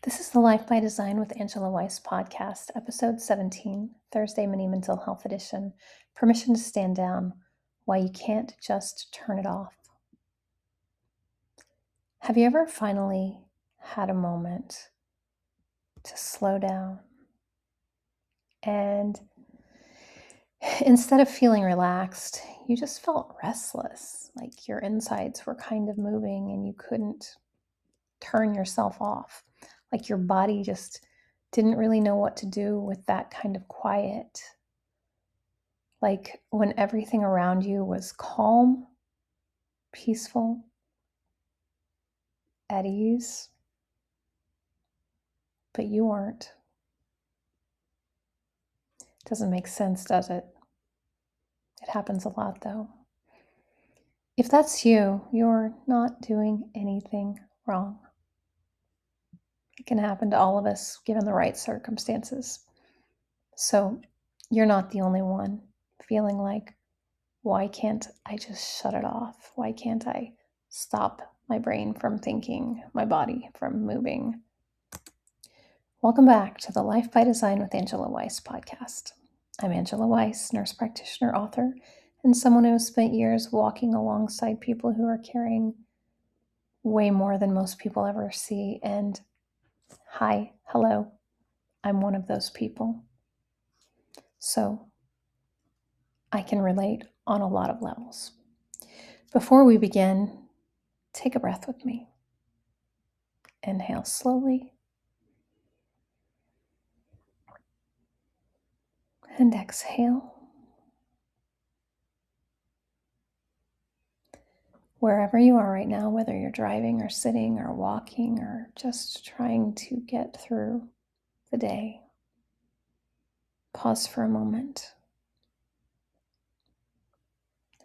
This is the Life by Design with Angela Weiss podcast, episode 17, Thursday Mini Mental Health Edition, Permission to Stand Down, Why You Can't Just Turn It Off. Have you ever finally had a moment to slow down and instead of feeling relaxed, you just felt restless, like your insides were kind of moving and you couldn't turn yourself off, like your body just didn't really know what to do with that kind of quiet, like when everything around you was calm, peaceful, at ease, but you weren't. Doesn't make sense, does it? It happens a lot, though. If that's you, you're not doing anything wrong. It can happen to all of us given the right circumstances. So you're not the only one feeling like, why can't I just shut it off? Why can't I stop my brain from thinking, my body from moving? Welcome back to the Life by Design with Angela Weiss podcast. I'm Angela Weiss, nurse practitioner, author, and someone who has spent years walking alongside people who are carrying way more than most people ever see. And hi, hello, I'm one of those people. So I can relate on a lot of levels. Before we begin, take a breath with me. Inhale slowly. And exhale. Wherever you are right now, whether you're driving or sitting or walking or just trying to get through the day, pause for a moment.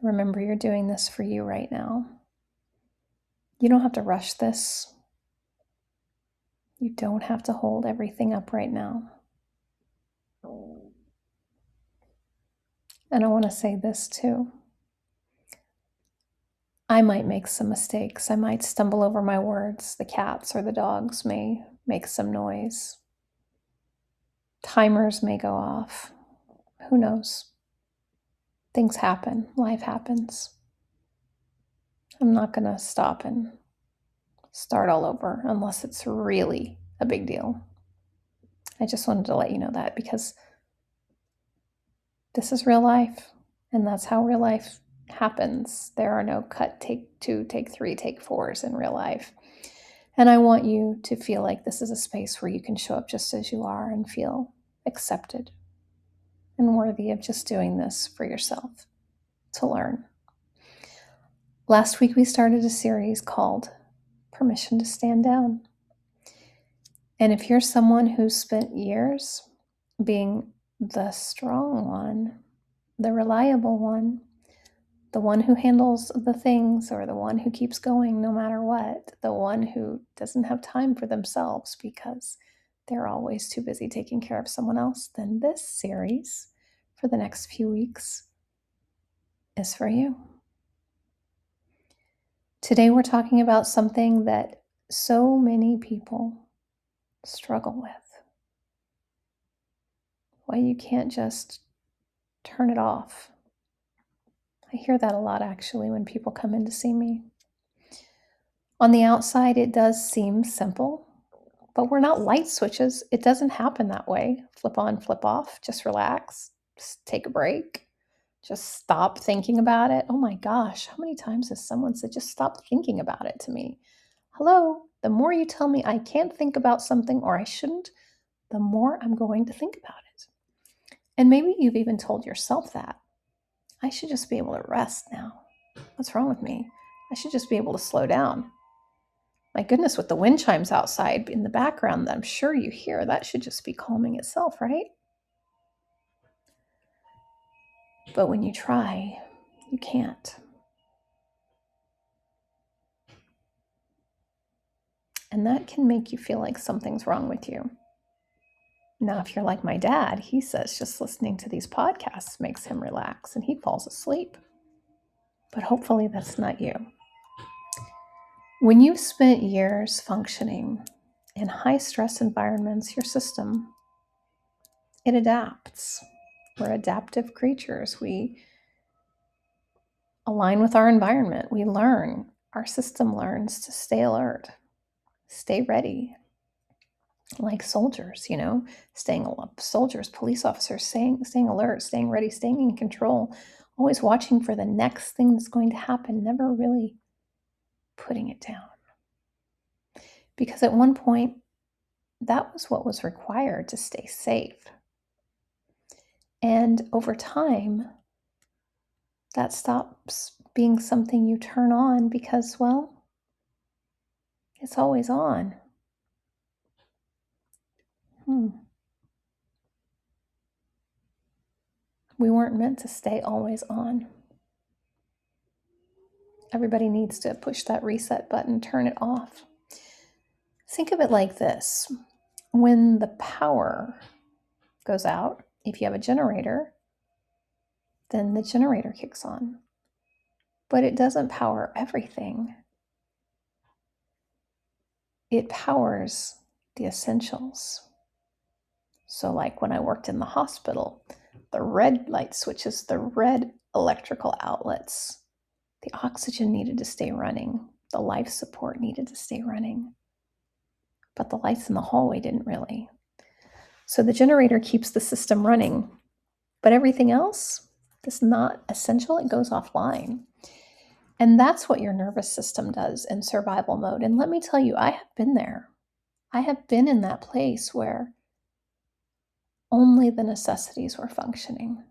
Remember, you're doing this for you right now. You don't have to rush this. You don't have to hold everything up right now. And I want to say this too. I might make some mistakes. I might stumble over my words. The cats or the dogs may make some noise. Timers may go off. Who knows? Things happen. Life happens. I'm not going to stop and start all over unless it's really a big deal. I just wanted to let you know that because this is real life, and that's how real life happens. There are no cut, take 2, take 3, take 4s in real life. And I want you to feel like this is a space where you can show up just as you are and feel accepted and worthy of just doing this for yourself to learn. Last week, we started a series called Permission to Stand Down. And if you're someone who's spent years being the strong one, the reliable one, the one who handles the things or the one who keeps going no matter what, the one who doesn't have time for themselves because they're always too busy taking care of someone else, then this series for the next few weeks is for you. Today we're talking about something that so many people struggle with. Why you can't just turn it off. I hear that a lot actually when people come in to see me. On the outside, it does seem simple, but we're not light switches. It doesn't happen that way. Flip on, flip off, just relax, just take a break, just stop thinking about it. Oh my gosh, how many times has someone said, just stop thinking about it to me? Hello, the more you tell me I can't think about something or I shouldn't, the more I'm going to think about it. And maybe you've even told yourself that. I should just be able to rest now. What's wrong with me? I should just be able to slow down. My goodness, with the wind chimes outside in the background that I'm sure you hear, that should just be calming itself, right? But when you try, you can't. And that can make you feel like something's wrong with you. Now, if you're like my dad, he says just listening to these podcasts makes him relax and he falls asleep. But hopefully that's not you. When you've spent years functioning In high stress environments, your system, it adapts. We're adaptive creatures. We align with our environment. We learn. Our system learns to stay alert, stay ready, like soldiers, staying alert. Soldiers, police officers, staying alert, staying ready, staying in control, always watching for the next thing that's going to happen, never really putting it down. Because at one point, that was what was required to stay safe. And over time, that stops being something you turn on because, well, it's always on. We weren't meant to stay always on. Everybody needs to push that reset button, turn it off. Think of it like this. When the power goes out, if you have a generator, then the generator kicks on. But it doesn't power everything. It powers the essentials. So like when I worked in the hospital, the red light switches, the red electrical outlets, the oxygen needed to stay running, the life support needed to stay running, but the lights in the hallway didn't really. So the generator keeps the system running, but everything else is not essential. It goes offline. And that's what your nervous system does in survival mode. And let me tell you, I have been there. I have been in that place where only the necessities were functioning.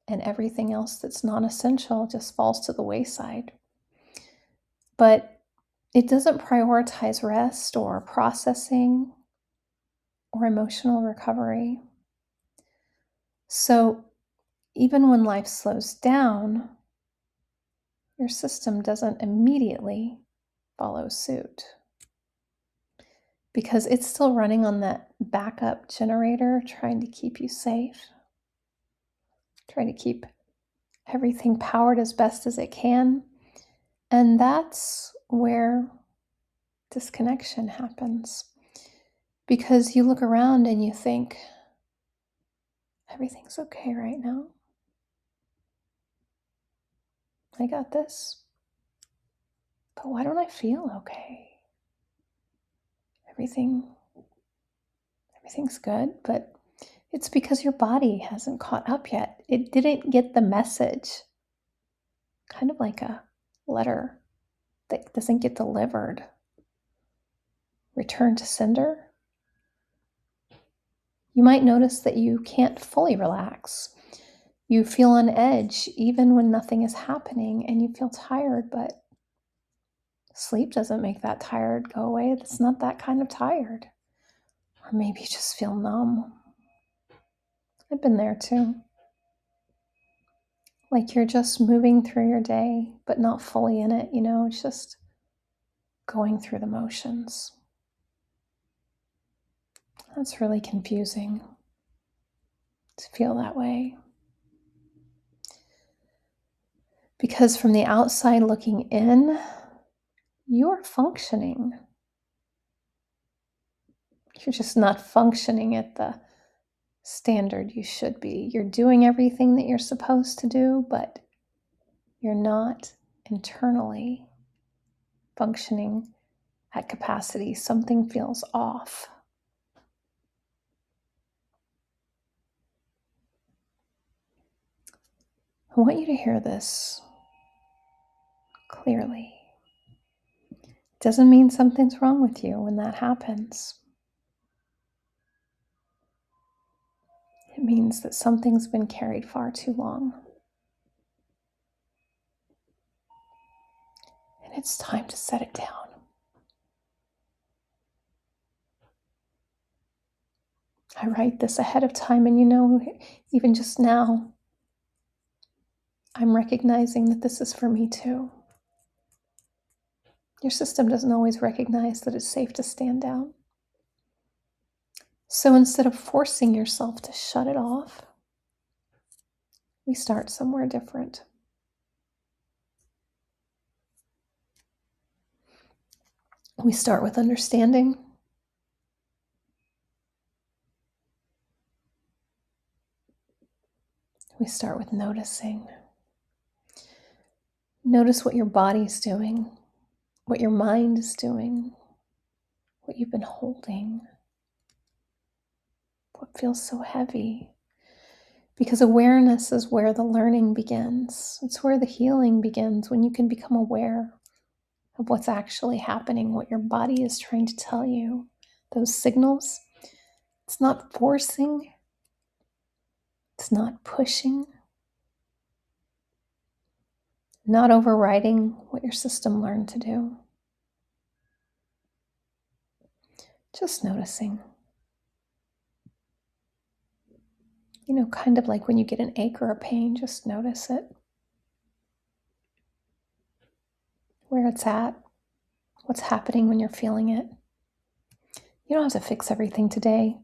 And everything else that's non-essential just falls to the wayside. But it doesn't prioritize rest or processing or emotional recovery. So even when life slows down, your system doesn't immediately follow suit because it's still running on that backup generator, trying to keep you safe, trying to keep everything powered as best as it can. And that's where disconnection happens, because you look around and you think, everything's okay right now. I got this. But why don't I feel okay? Everything's good, but it's because your body hasn't caught up yet. It didn't get the message. Kind of like a letter that doesn't get delivered. Return to sender. You might notice that you can't fully relax. You feel on edge even when nothing is happening, and you feel tired, but sleep doesn't make that tired go away. It's not that kind of tired. Or maybe you just feel numb. I've been there too. Like you're just moving through your day, but not fully in it, just going through the motions. That's really confusing to feel that way. Because from the outside looking in, you're functioning. You're just not functioning at the standard you should be. You're doing everything that you're supposed to do, but you're not internally functioning at capacity. Something feels off. I want you to hear this clearly. It doesn't mean something's wrong with you when that happens. It means that something's been carried far too long. And it's time to set it down. I write this ahead of time, and even just now, I'm recognizing that this is for me too. Your system doesn't always recognize that it's safe to stand down. So instead of forcing yourself to shut it off, we start somewhere different. We start with understanding. We start with noticing. Notice what your body's doing, what your mind is doing, what you've been holding, what feels so heavy. Because awareness is where the learning begins. It's where the healing begins, when you can become aware of what's actually happening, what your body is trying to tell you. Those signals, it's not forcing, it's not pushing, not overriding what your system learned to do. Just noticing. Kind of like when you get an ache or a pain, just notice it. Where it's at, what's happening when you're feeling it. You don't have to fix everything today,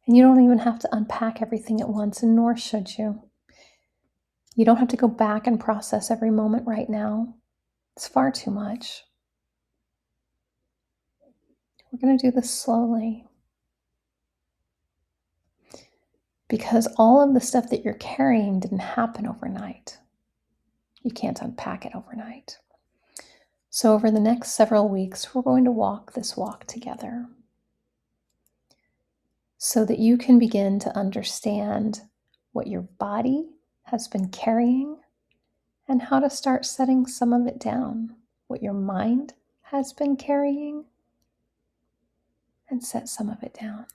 and you don't even have to unpack everything at once, and nor should you. You don't have to go back and process every moment right now. It's far too much. We're going to do this slowly, because all of the stuff that you're carrying didn't happen overnight. You can't unpack it overnight. So over the next several weeks, we're going to walk this walk together so that you can begin to understand what your body has been carrying and how to start setting some of it down, what your mind has been carrying, and set some of it down.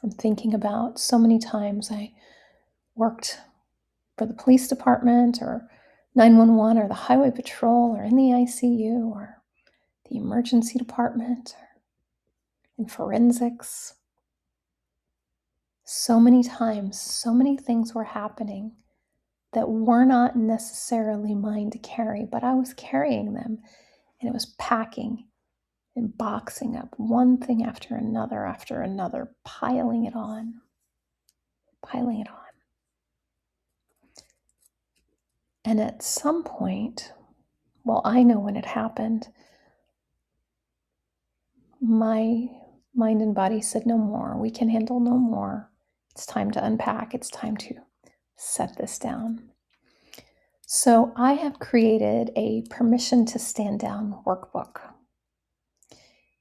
I'm thinking about so many times I worked for the police department or 911 or the highway patrol or in the ICU or the emergency department or in forensics. So many times, so many things were happening that were not necessarily mine to carry, but I was carrying them, and it was packing and boxing up one thing after another, piling it on. And at some point, well, I know when it happened, my mind and body said, no more. We can handle no more. It's time to unpack. It's time to set this down. So I have created a permission to stand down workbook.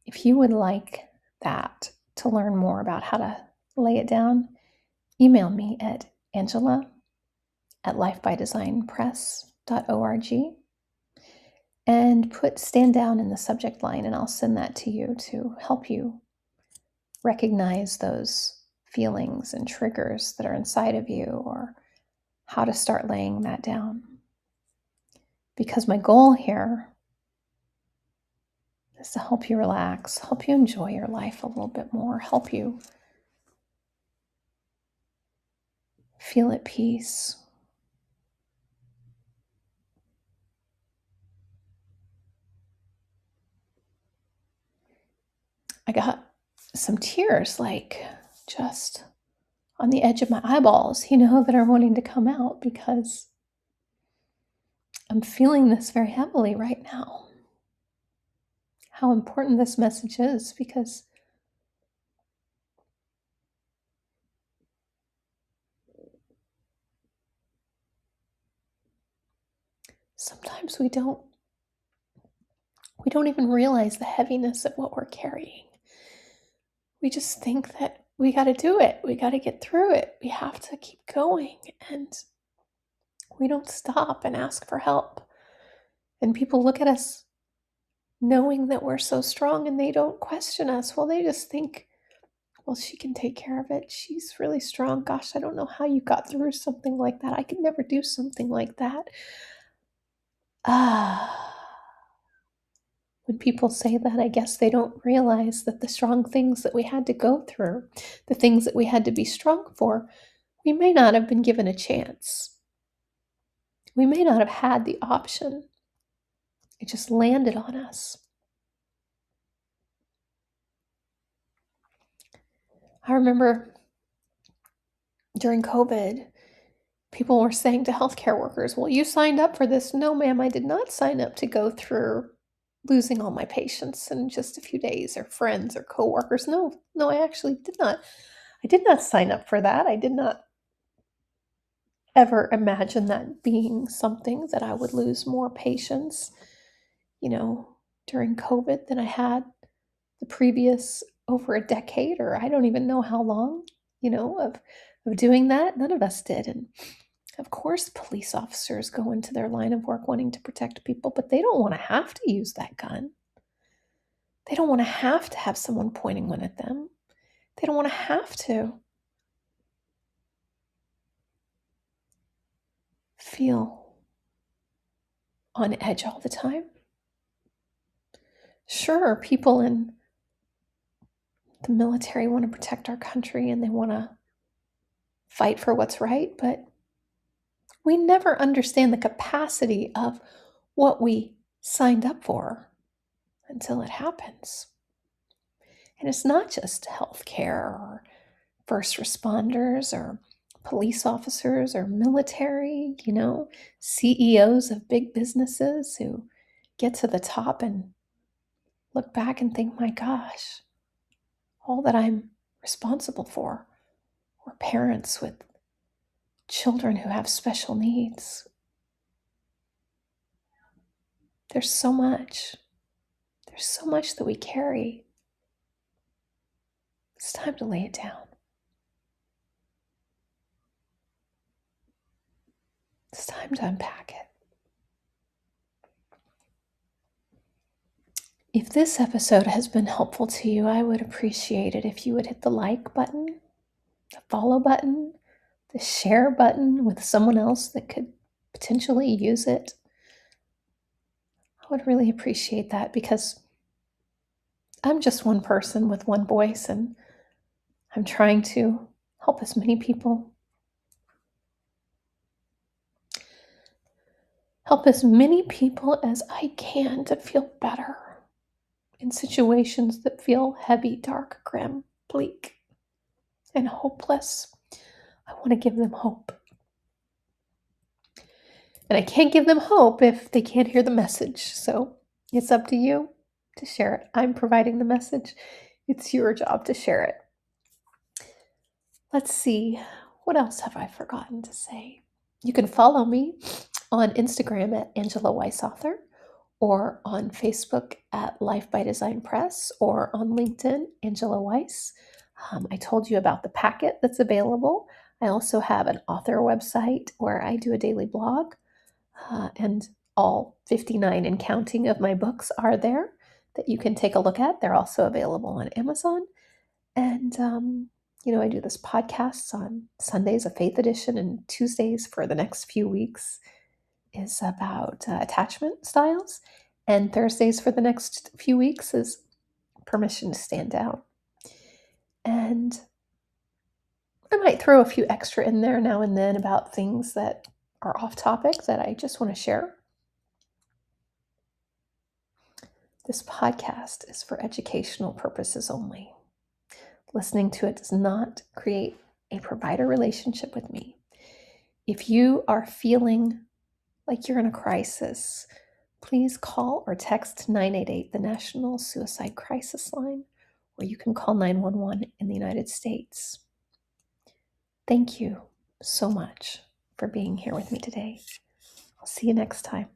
If you would like that to learn more about how to lay it down, email me at angela@lifebydesignpress.org and put stand down in the subject line, and I'll send that to you to help you recognize those feelings and triggers that are inside of you, or how to start laying that down. Because my goal here is to help you relax, help you enjoy your life a little bit more, help you feel at peace. I got some tears, like just on the edge of my eyeballs, that are wanting to come out because I'm feeling this very heavily right now. How important this message is, because sometimes we don't even realize the heaviness of what we're carrying. We just think that we got to do it. We got to get through it. We have to keep going. And we don't stop and ask for help. And people look at us knowing that we're so strong, and they don't question us. Well, they just think, well, she can take care of it. She's really strong. Gosh, I don't know how you got through something like that. I could never do something like that. When people say that, I guess they don't realize that the strong things that we had to go through, the things that we had to be strong for, we may not have been given a chance. We may not have had the option. It just landed on us. I remember During COVID, people were saying to healthcare workers, well, you signed up for this. No, ma'am, I did not sign up to go through losing all my patients in just a few days, or friends or coworkers. No, no, I actually did not. I did not sign up for that. I did not ever imagine that being something that I would lose more patients, you know, during COVID than I had the previous over a decade, or I don't even know how long, of doing that. None of us did. And of course, police officers go into their line of work wanting to protect people, but they don't want to have to use that gun. They don't want to have someone pointing one at them. They don't want to have to feel on edge all the time. Sure, people in the military want to protect our country and they want to fight for what's right, but we never understand the capacity of what we signed up for until it happens. And it's not just healthcare or first responders or police officers or military, CEOs of big businesses who get to the top and look back and think, my gosh, all that I'm responsible for, or parents with children who have special needs. There's so much. There's so much that we carry. It's time to lay it down. It's time to unpack it. If this episode has been helpful to you, I would appreciate it if you would hit the like button, the follow button, the share button with someone else that could potentially use it. I would really appreciate that, because I'm just one person with one voice, and I'm trying to help as many people as I can to feel better in situations that feel heavy, dark, grim, bleak, and hopeless. I want to give them hope. And I can't give them hope if they can't hear the message. So it's up to you to share it. I'm providing the message. It's your job to share it. Let's see. What else have I forgotten to say? You can follow me on Instagram at Angela Weiss Author, or on Facebook at Life by Design Press, or on LinkedIn, Angela Weiss. I told you about the packet that's available. I also have an author website where I do a daily blog, and all 59 and counting of my books are there that you can take a look at. They're also available on Amazon. And, I do this podcast on Sundays, a faith edition, and Tuesdays for the next few weeks is about attachment styles. And Thursdays for the next few weeks is permission to stand down. And I might throw a few extra in there now and then about things that are off topic that I just want to share. This podcast is for educational purposes only. Listening to it does not create a provider relationship with me. If you are feeling like you're in a crisis, please call or text 988, the National Suicide Crisis Line, or you can call 911 in the United States. Thank you so much for being here with me today. I'll see you next time.